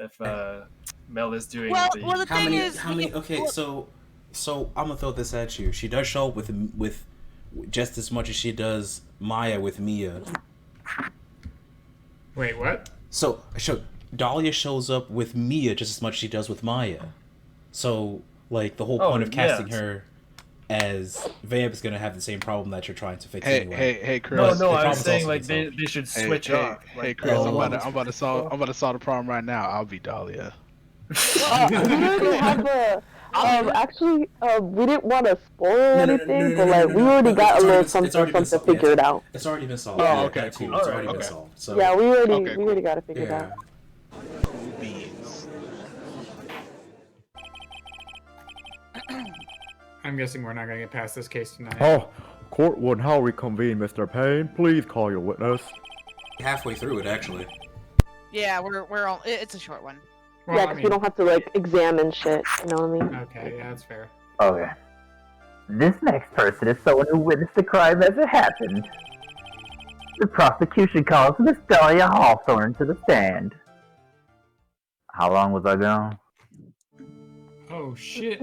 if Mel is doing Well, the. well, the thing is, how many? Okay, so I'm gonna throw this at you. She does show up with just as much as she does Maya with Mia. Wait, what? So Dahlia shows up with Mia just as much as she does with Maya. So like the whole point of casting her as Vamp is gonna have the same problem that you're trying to fix anyway. Hey, Chris. No, I was saying like they should switch up. Hey, Chris, I'm about to solve the problem right now. I'll be Dahlia. We already have a. Actually, we didn't want to spoil anything, but like we already got a little something figured out. It's already been solved. Oh, okay, cool. It's already been solved. So yeah, we already got it figured out. Beans. I'm guessing we're not gonna get past this case tonight. Oh, court would now reconvene, Mr. Payne. Please call your witness. halfway through it actually. Yeah, we're all. It's a short one. Well, Yeah, because we don't have to like examine shit. You know what I mean? Okay, yeah, that's fair. Okay. This next person is someone who witnessed the crime as it happened. The prosecution calls Miss Dahlia Hawthorne to the stand. How long was I gone? Oh shit.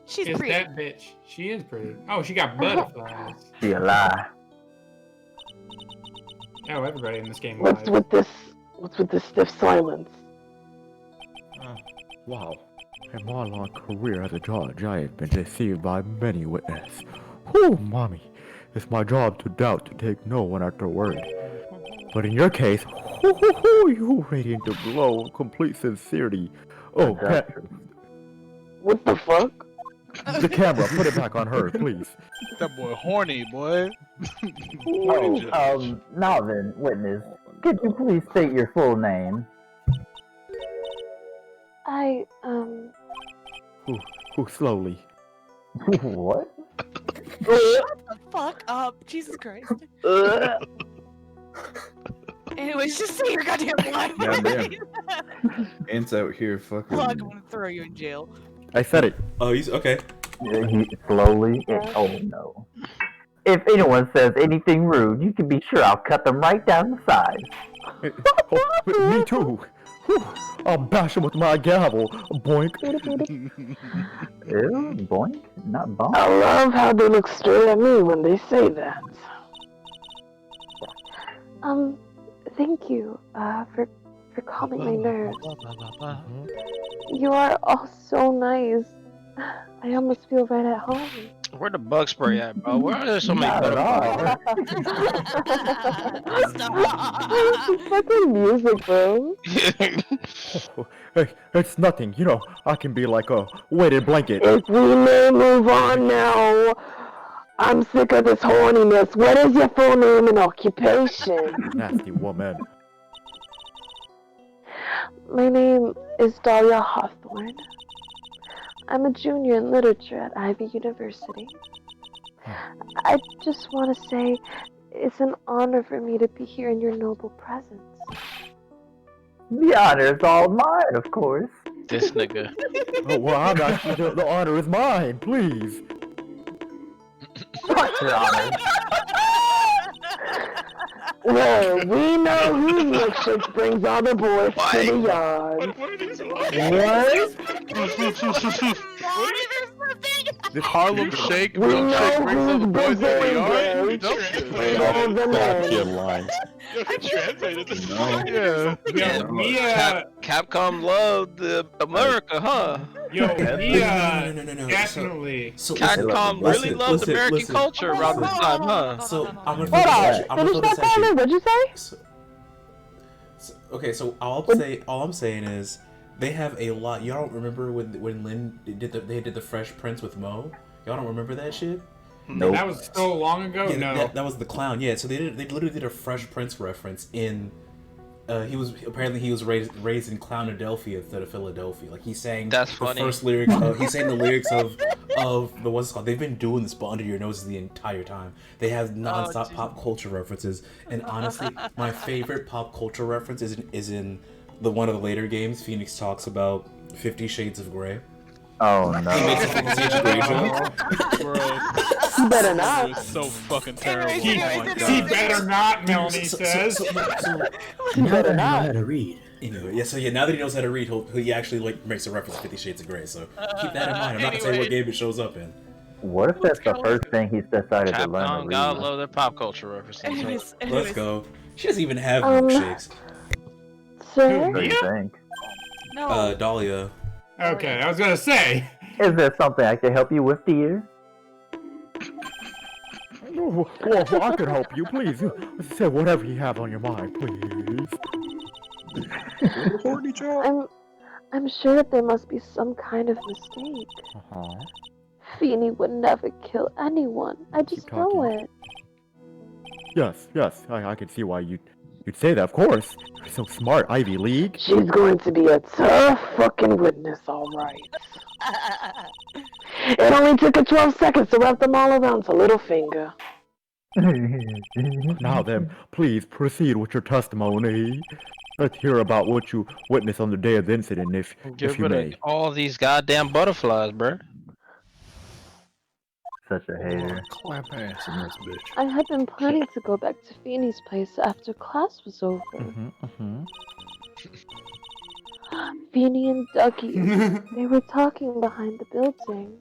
She's It's pretty. that bitch. She is pretty. Oh, she got butterflies. She a lie. Oh, everybody in this game lies. What's with this stiff silence? Wow. In my long career as a judge, I have been deceived by many witnesses. Whew, mommy. It's my job to doubt to take no one at their word. But in your case, you radiant a glow of complete sincerity. Oh, What the fuck? the camera, put it back on her, please. That boy horny, boy. Now then, witness, could you please state your full name? Who slowly? What? Shut the fuck up, Jesus Christ. Anyways, just say your goddamn line. Goddamn. Ant's out here fucking. Fuck, I'm gonna throw you in jail. I said it. Oh, he's okay. He slowly. Oh no. If anyone says anything rude, you can be sure I'll cut them right down the side. Me too. Whew. I'll bash him with my gavel. Boink. Ew, boink, not bonk. I love how they look straight at me when they say that. Thank you, for calming my nerves. You are all so nice. I almost feel right at home. Where the bug spray at, bro? Where are there so many Not at butterflies? It's fucking music, bro. Hey, it's nothing. You know, I can be like a weighted blanket. If we may move on now. I'm sick of this horniness. What is your full name and occupation? Nasty woman. My name is Dahlia Hawthorne. I'm a junior in literature at Ivy University. I just want to say it's an honor for me to be here in your noble presence. The honor is all mine, of course. This nigga. Oh, well, I'm actually the honor is mine. Please. What's your honor? Well, we know whose milkshakes brings all the boys to the yard. What are these? This Harlem Shake, We milkshake know brings all the who's boys in the yard. big You know? lines. I translated this. No. Yeah. Yo, Mia. Capcom loved America, huh? Yo, Mia. No. Definitely. So Capcom really loved American culture around this time, huh? So I'm gonna Hold on, finish that comment, what'd you say? Okay, so all I'm saying is they have a lot. Y'all don't remember when Lynn they did the Fresh Prince with Mo? Y'all don't remember that shit? Nope. That was so long ago. Yeah, No. that was the clown. Yeah, so they literally did a Fresh Prince reference in. He was raised in Clownadelphia instead of Philadelphia. Like he sang That's the funny. first lyrics. He sang the lyrics of the what's it called. They've been doing this under your noses the entire time. They have nonstop pop culture references. And honestly, my favorite pop culture reference is in the one of the later games. Phoenix talks about 50 Shades of Grey. Oh He makes a no. 50 Shades of Grey joke. Bro. You better not. It's so fucking terrible. He Oh my He God. better not, Melanie says. You better not. to read. Anyway, yeah. So yeah, now that he knows how to read, he actually like makes a reference to 50 Shades of Grey. So keep that in mind. I'm not gonna say what game it shows up in. What if that's the first thing he's decided to learn to Capcom read? gotta love their pop culture references. Let's go. She doesn't even have Um, milkshakes. Sir? What do you think? No. Dahlia. Okay, I was gonna say. Is there something I can help you with, dear? Well, I can help you, please. Say whatever you have on your mind, please. I'm sure that there must be some kind of mistake. Uh-huh. Feeny would never kill anyone. I just know talking. it. Yes, I can see why you'd say that, of course. You're so smart, Ivy League. She's going to be a tough fucking witness, alright. It only took her 12 seconds to wrap them all around her little finger. Now then, please proceed with your testimony. Let's hear about what you witnessed on the day of the incident, if Get you rid may. of all these goddamn butterflies, bruh. Such a hater. Clap ass in this bitch. I had been planning to go back to Feeny's place after class was over. Feeny and Dougie, they were talking behind the building.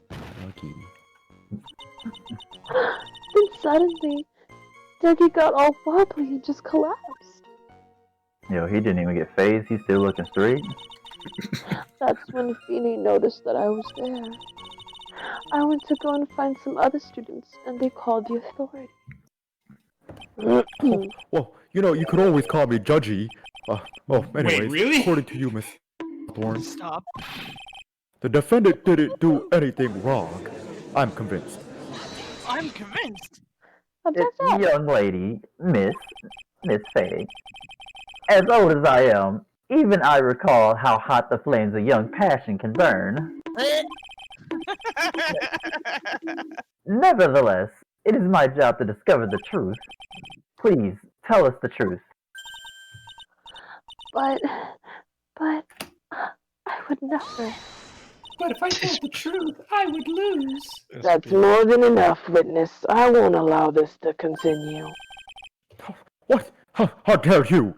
Then suddenly, Dougie got all wobbly and just collapsed. Yo, he didn't even get phased. He's still looking straight. That's when Feeny noticed that I was there. I went to go and find some other students, and they called the authorities. Well, you could always call me Judgy. Anyways, Wait, really? according to you, Miss Thorne, Stop. the defendant didn't do anything wrong. I'm convinced. I'm convinced. It's the young lady, Miss Faye. As old as I am, even I recall how hot the flames of young passion can burn. Nevertheless, it is my job to discover the truth. Please, tell us the truth. But, I would never. But if I told the truth, I would lose. That's more than enough, witness. I won't allow this to continue. What? How dare you?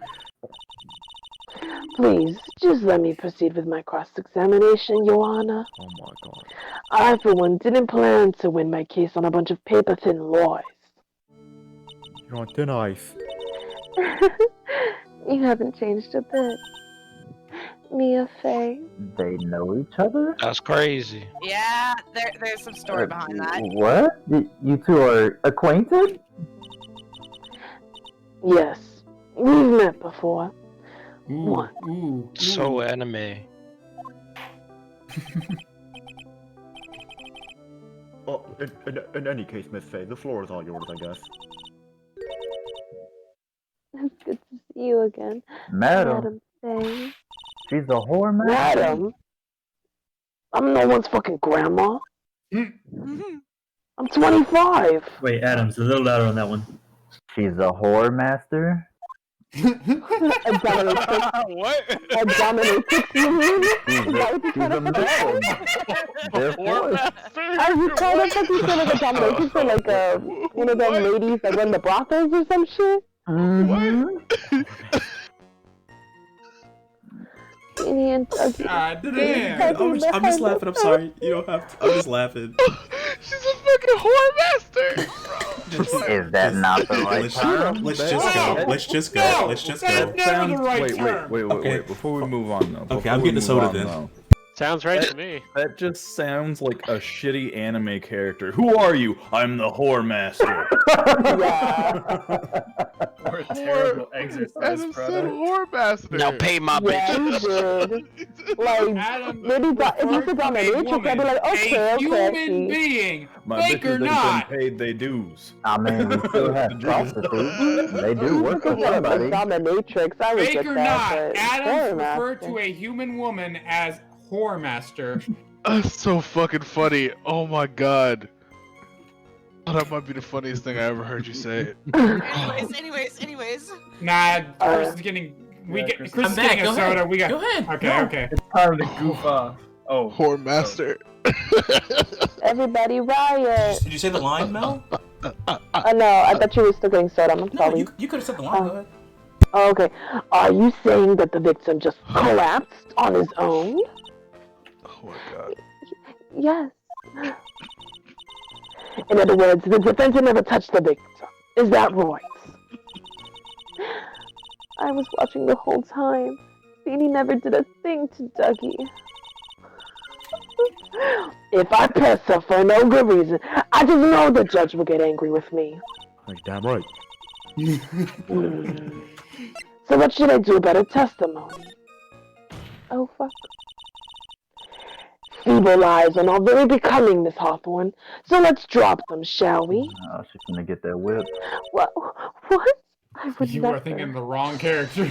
Please, just let me proceed with my cross-examination, Your Honor. Oh my god. I, for one, didn't plan to win my case on a bunch of paper-thin lies. You're on thin ice. You haven't changed a bit. Mia Faye. They know each other? That's crazy. Yeah, there's some story behind that. What? You two are acquainted? Yes, we've met before. So anime. Oh, in any case, Miss Faye, the floor is all yours, I guess. It's good to see you again. Madam. Faye. She's a whore, Madam? I'm no one's fucking grandma. I'm 25. Wait, Adams, a little louder on that one. She's a whore master? What? A dominatrix, you mean? She's a missile. Are you trying to think you said like a dominatrix or like one of them ladies that run the brothels or some shit? Feeny and Dougie. God damn. I'm just laughing. I'm sorry. You don't have to. I'm just laughing. She's a fucking whore master, Is that not the right term? Let's just go. Let's just go. Let's just go. That's never the right term. Wait. Before we move on, though. Okay, I'm getting a soda then. Sounds right to me. That just sounds like a shitty anime character. Who are you? I'm the whore master. Or a terrible exercise product. Whore master. Now pay my Yeah, bitch. you did. Like, Adam maybe if you said dominatrix, I'd be like, okay, a okay. human being. My Fake or bitches not. have been paid their dues. I mean, we still have prostitutes. They do work for somebody. Dominatrix, I would Fake get or that, not, but Adams whore referred master. to a human woman as whore master. That's so fucking funny. Oh my god. Oh, that might be the funniest thing I ever heard you say. Anyways. Nah, Chris is getting. Chris is getting a soda. We got. Go ahead. Okay. It's time to goof off. Oh. Whore master. Everybody riot. Did you say the line, Mel? No, I thought you were still getting soda. I'm No, sorry. you could have said the line. Go ahead. Okay, are you saying that the victim just collapsed on his own? Oh my god. Yes. In other words, the defendant never touched the victim. Is that right? I was watching the whole time. Beanie never did a thing to Dougie. If I press her for no good reason, I just know the judge will get angry with me. Like, damn right. So what should I do about her testimony? Oh, fuck. Feeble lies are not very becoming, Miss Hawthorne. So let's drop them, shall we? Oh, she's gonna get that whip. What? I would You never. are thinking the wrong character.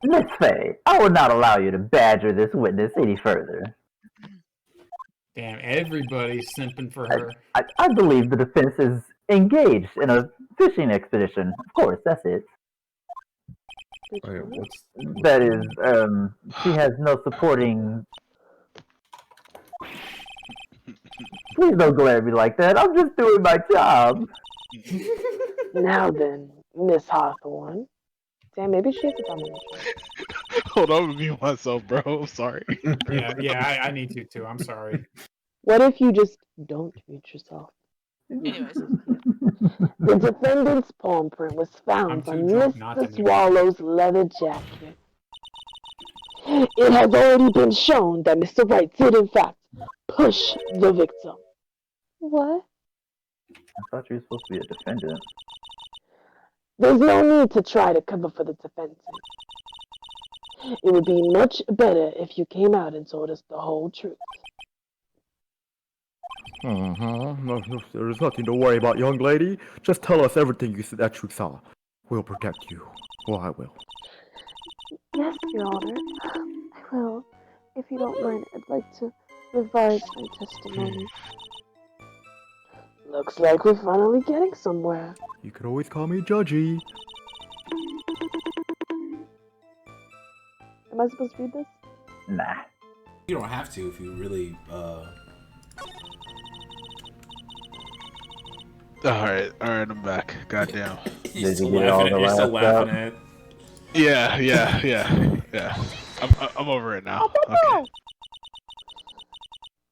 Miss Faye, I will not allow you to badger this witness any further. Damn, everybody's simping for her. I believe the defense is engaged in a fishing expedition. Of course, that's it. That is, she has no supporting... Please don't glare at me like that. I'm just doing my job. Now then, Miss Hawthorne. Damn, maybe she has a domination. Hold on, I'm gonna mute myself, bro. I'm sorry. Yeah, I need to too. I'm sorry. What if you just don't mute yourself? Anyways. The defendant's palm print was found on Mr. Swallow's leather jacket. It has already been shown that Mr. Wright did in fact push the victim. What? I thought you were supposed to be a defendant. There's no need to try to cover for the defendant. It would be much better if you came out and told us the whole truth. No, there's nothing to worry about, young lady. Just tell us everything that you saw. We'll protect you. Or I will. Yes, Your Honor. I will. If you don't mind, I'd like to revise my testimony. Looks like we're finally getting somewhere. You could always call me Judgy. Am I supposed to read this? Nah. You don't have to if you really, Alright, I'm back. Goddamn. You're still laughing at it. Yeah. I'm over it now. Okay.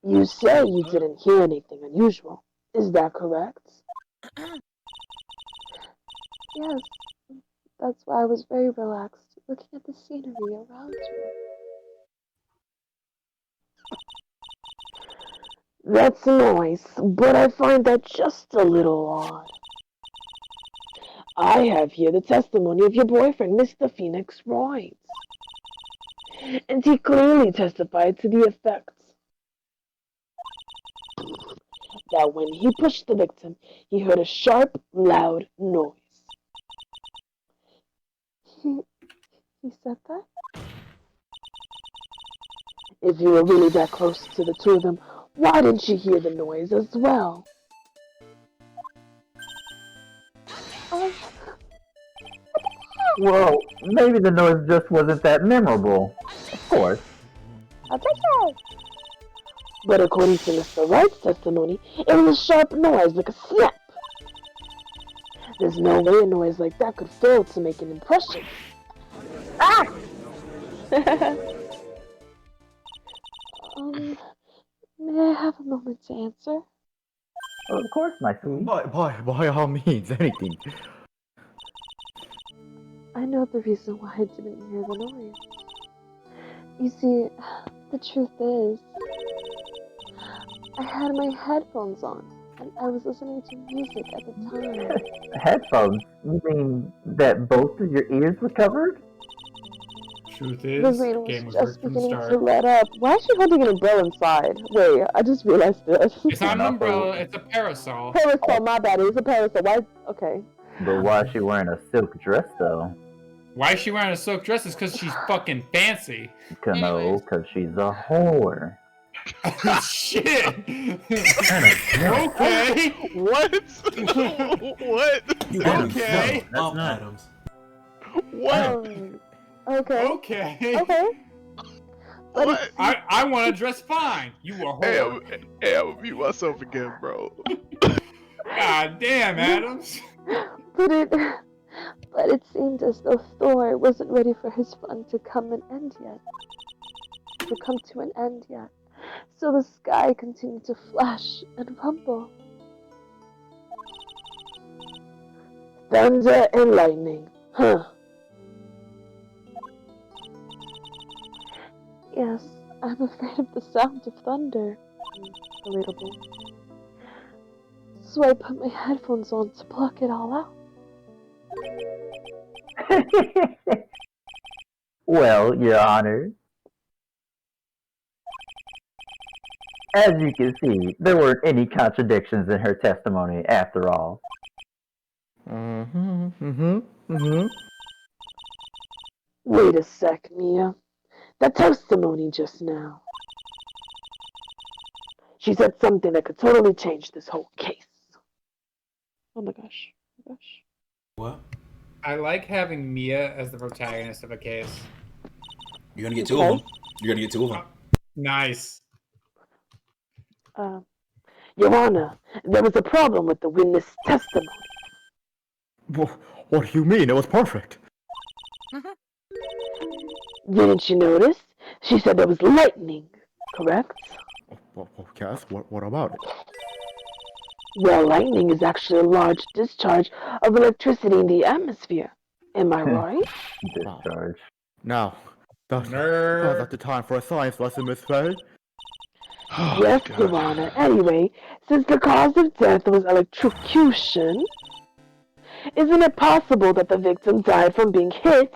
You say you didn't hear anything unusual. Is that correct? Yes. That's why I was very relaxed, looking at the scenery around me. That's nice, but I find that just a little odd. I have here the testimony of your boyfriend, Mr. Phoenix Wright. And he clearly testified to the effect that when he pushed the victim, he heard a sharp, loud noise. He said that? If you were really that close to the two of them, why didn't you hear the noise as well? Well, maybe the noise just wasn't that memorable. Of course. But according to Mr. Wright's testimony, it was a sharp noise like a snap. There's no way a noise like that could fail to make an impression. Ah! May I have a moment to answer? Well, of course, my sweet. By all means, anything. I know the reason why I didn't hear the noise. You see, the truth is, I had my headphones on, and I was listening to music at the time. Headphones? You mean that both of your ears were covered? Truth The is, rain game was was just rigged from the beginning to start. let up. Why is she holding an umbrella inside? Wait, I just realized this. It's not an umbrella, it's a parasol. Parasol, my bad. It was a parasol. Why? Okay. But why is she wearing a silk dress, though? Why is she wearing a silk dress? It's because she's fucking fancy. No, because she's a whore. Shit! Okay! What? What? Okay! Up, Adams. What? Okay. Okay. Okay. What? I want to dress fine. You a whore. Hey, I'm gonna mute myself again, bro. God damn, Adams. But But it seemed as though Thor wasn't ready for his fun to come to an end yet. So the sky continued to flash and rumble. Thunder and lightning, huh? Yes, I'm afraid of the sound of thunder. Relatable. So I put my headphones on to block it all out. Well, Your Honor, as you can see, there weren't any contradictions in her testimony after all. Wait a sec, Mia. That testimony just now. She said something that could totally change this whole case. Oh my gosh. What? I like having Mia as the protagonist of a case. You're gonna get two of them. You're gonna get two of them. Nice. Your Honor, there was a problem with the witness testimony. What do you mean? It was perfect. Didn't you notice? She said there was lightning, correct? Well, yes, what about it? Well, lightning is actually a large discharge of electricity in the atmosphere. Am I right? Discharge. Now, that's not the time for a science lesson, Miss Faye. Yes, Your Honor. Anyway, since the cause of death was electrocution, isn't it possible that the victim died from being hit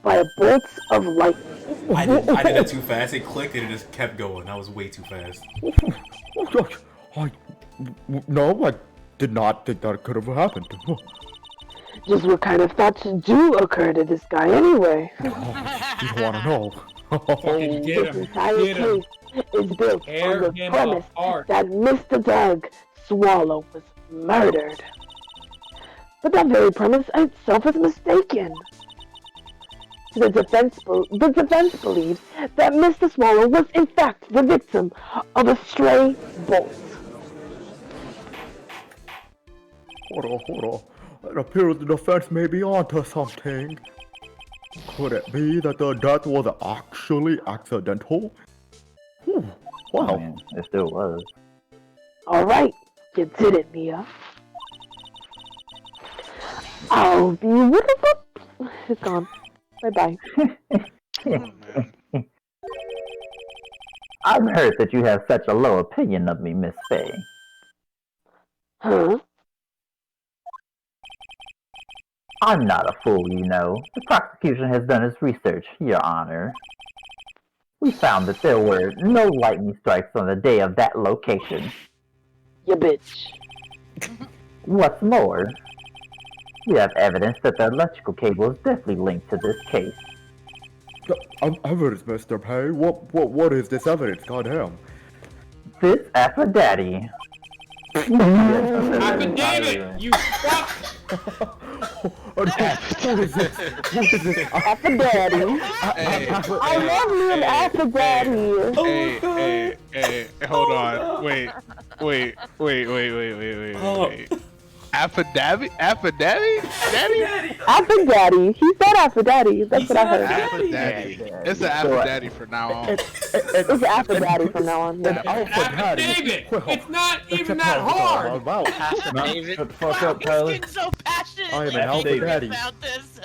by a bolt of lightning? I did that too fast. It clicked and it just kept going. That was way too fast. No, I did not think that could have happened. Just what kind of thoughts do occur to this guy anyway? You don't want to know. Fucking get This him. entire Get him. case is built Tear on the him premise apart. that Mr. Doug Swallow was murdered. But that very premise itself is mistaken. The defense believes that Mr. Swallow was in fact the victim of a stray bolt. Hold on. It appears the defense may be onto something. Could it be that the death was actually accidental? Wow. Man, it still was. Alright, you did it, Mia. I'll be wonderful. It's gone. Bye-bye. I've heard that you have such a low opinion of me, Miss Faye. Huh? I'm not a fool, you know. The prosecution has done its research, Your Honor. We found that there were no lightning strikes on the day of that location. You bitch. What's more, we have evidence that the electrical cable is definitely linked to this case. Evidence, Mr. Pay? What is this evidence? Goddamn. This Aphrodite. Affidavit! You fuck! What is this? Aphrodite. I love me an Aphrodite. Hey, hold on. Wait. Aphrodite? Daddy? Aphrodite. He said Aphrodite. That's what I heard. Aphrodite. It's an Aphrodite from now on. It's Aphrodite from now on. Affidavit! It's not even that hard! Shut the fuck up, Tyler. He's getting so passionate. I am an Aphrodite. About this.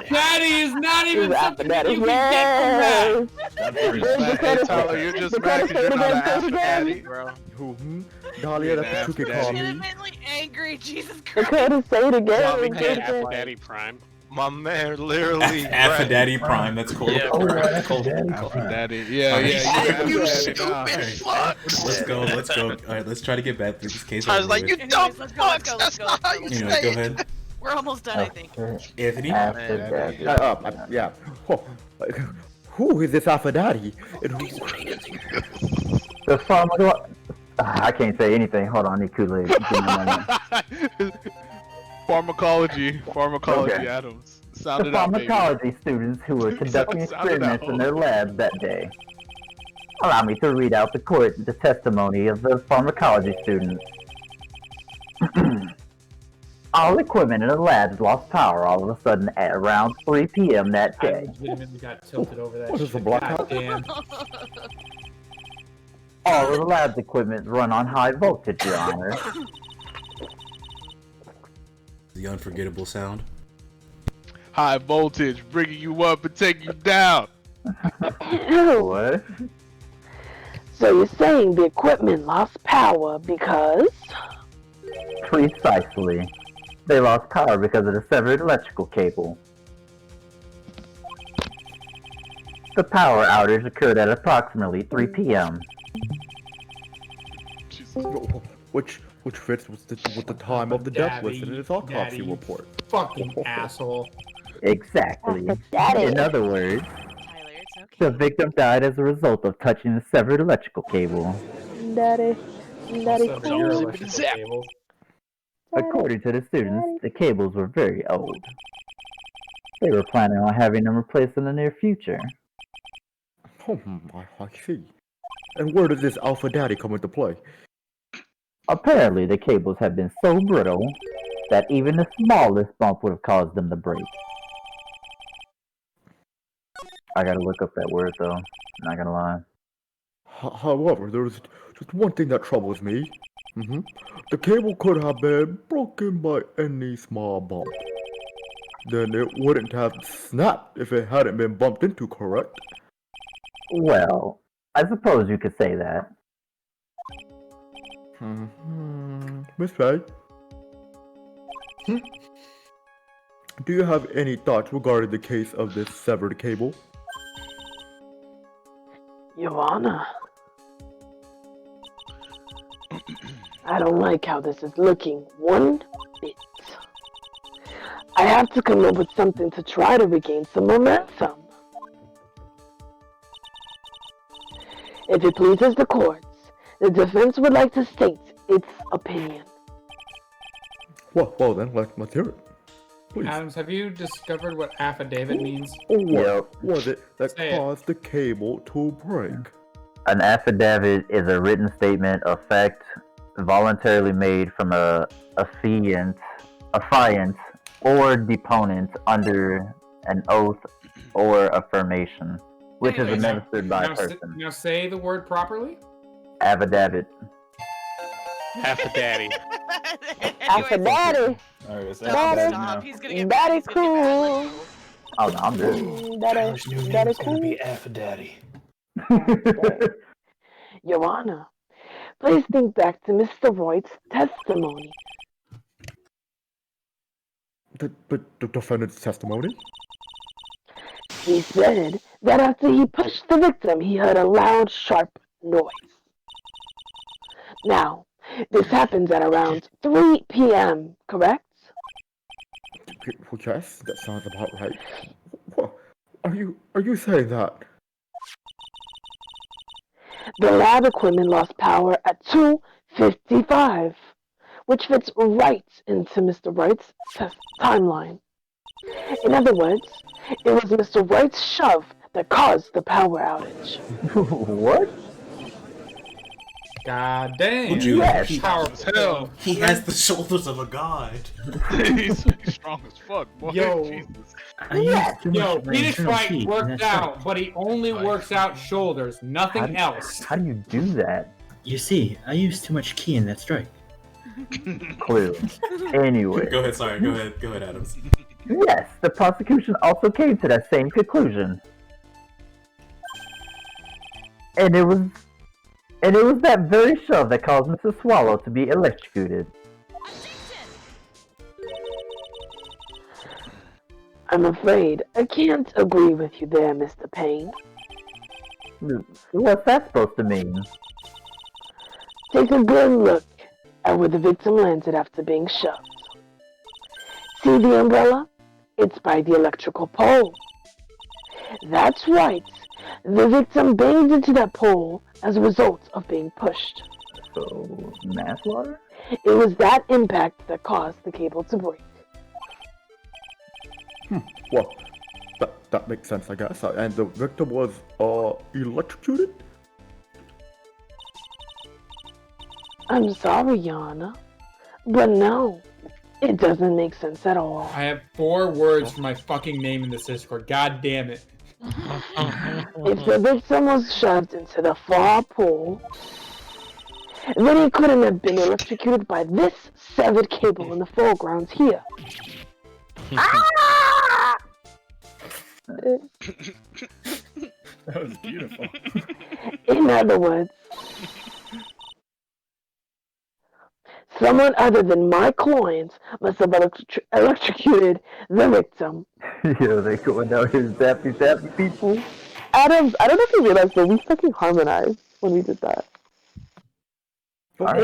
Daddy is not even something that Aphrodite. you can get from that! Hey, Tyler, you're just mad because you're not an Aphrodite, bro. Dahlia, that's what you could call me. Legitimately angry, Jesus Christ. Dakota, say it again. Aphrodite Prime. My man literally. Aphrodite Prime, that's cool. Yeah, Aphrodite. Yeah. You Aphrodite. stupid fuck. Let's go. Alright, let's try to get back through this case. I was like, you Anyways, dumb let's go, let's fucks. go, That's let's not how go. you Anyway, say go it. ahead. We're almost done, I think. Anthony? Aphrodite. Yeah. Who is this Aphrodite? The pharmaco... I can't say anything. Hold on, I need Kool-Aid. Pharmacology, Okay. Adams. The Sound it out, baby. pharmacology students who were conducting Sound it experiments out. in their lab that day. Allow me to read out the testimony of the pharmacology students. All equipment in the labs lost power all of a sudden at around 3 p.m. that I day. legitimately got tilted over that What is shit. the blackout? Goddamn. All of the lab's equipment run on high voltage, Your Honor. The unforgettable sound. High voltage, bringing you up and taking you down. What? So you're saying the equipment lost power because? Precisely. They lost power because of the severed electrical cable. The power outage occurred at approximately 3 p.m. Which fits with the time of the death listed in his autopsy report. Fucking asshole. Exactly. Daddy. In other words, Tyler, it's okay. the victim died as a result of touching the severed electrical cable. Daddy. Daddy, Also, your cool. electrical cable. According to the students, the cables were very old. They were planning on having them replaced in the near future. I see. And where does this Alpha Daddy come into play? Apparently, the cables have been so brittle that even the smallest bump would have caused them to break. I gotta look up that word though, not gonna lie. However, there's just one thing that troubles me. The cable could have been broken by any small bump. Then it wouldn't have snapped if it hadn't been bumped into, correct? Well, I suppose you could say that. Miss Faye? Do you have any thoughts regarding the case of this severed cable? Your Honor. I don't like how this is looking one bit. I have to come up with something to try to regain some momentum. If it pleases the courts, the defense would like to state its opinion. Well then, let's hear it. Please. Adams, have you discovered what affidavit means? What was it that caused the cable to break? An affidavit is a written statement of fact voluntarily made from a affiant or deponent under an oath or affirmation, which is administered by a person. Now say the word properly. Affidavit. Affidaddy. Affidavit. Alright, is Stop. He's gonna get Daddy he's gonna get bad cool. legs. Oh no, I'm good. Daddy cool. Affidaddy. Your Honor, please think back to Mr. Wright's testimony. The defendant's testimony? He said that after he pushed the victim, he heard a loud, sharp noise. Now, this happens at around 3 p.m., correct? Well, yes, that sounds about right. What? Are you saying that? The lab equipment lost power at 2:55, which fits right into Mr. Wright's timeline. In other words, it was Mr. Wright's shove that caused the power outage. What? God damn. Would you? Yes. He, Hell, he has the shoulders of a god. he's strong as fuck, boy. Yo. Jesus. Phoenix Wright worked out, but he only works out shoulders, nothing else. How do you do that? You see, I used too much key in that strike. Clearly. Anyway. Go ahead, sorry. Go ahead, Adams. Yes, the prosecution also came to that same conclusion. And it was that very shove that caused Mr. Swallow to be electrocuted. I'm afraid I can't agree with you there, Mr. Payne. What's that supposed to mean? Take a good look at where the victim landed after being shoved. See the umbrella? It's by the electrical pole. That's right. The victim banged into that pole as a result of being pushed. So, manslaughter? It was that impact that caused the cable to break. Well, that makes sense, I guess. And the victim was electrocuted? I'm sorry, Yana, but no. It doesn't make sense at all. I have 4 words for my fucking name in this Discord. God damn it. If the victim was shoved into the far pool, then he couldn't have been electrocuted by this severed cable in the foregrounds here. Ah! That was beautiful. In other words, someone other than my client must have electrocuted the victim. Yo, they going out here zappy people. Adam, I don't know if you realized, but we fucking harmonized when we did that. Hold on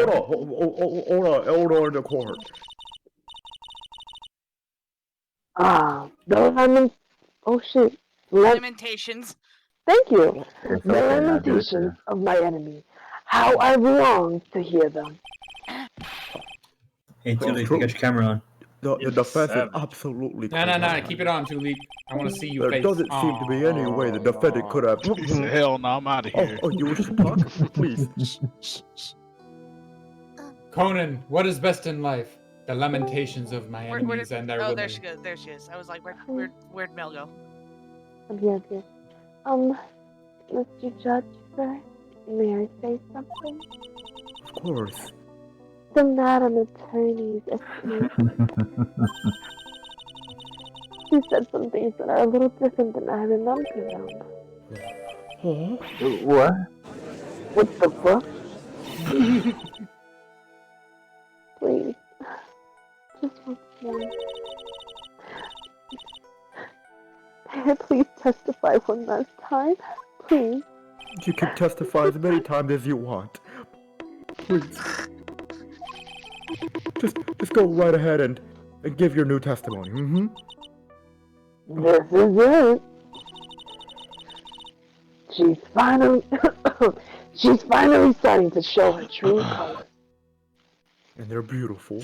in the court. The oh shit. Lamentations. Thank you. It's The okay, lamentations of my enemy. How I long to hear them. Hey, Tilly, you got your camera on. The defense is absolutely No, keep it on, Tulik. I want to see you There face. doesn't seem to be any way the defendant could have. He said, hell no, I'm out of here. Oh, you were just talking? Please. Conan, what is best in life? The lamentations of my enemies and their women. There she goes. There she is. I was like, where'd Mel go? I'm here. Mr. Judge, sir, may I say something? Of course. The Madam Attorney's She said some things that are a little different than I remember them. Huh? What? What the fuck? Please. Just once more. May I please testify one last time? Please. You can testify as many times as you want. Please. Just go right ahead and give your new testimony. This is it. She's finally starting to show her true colors. And they're beautiful.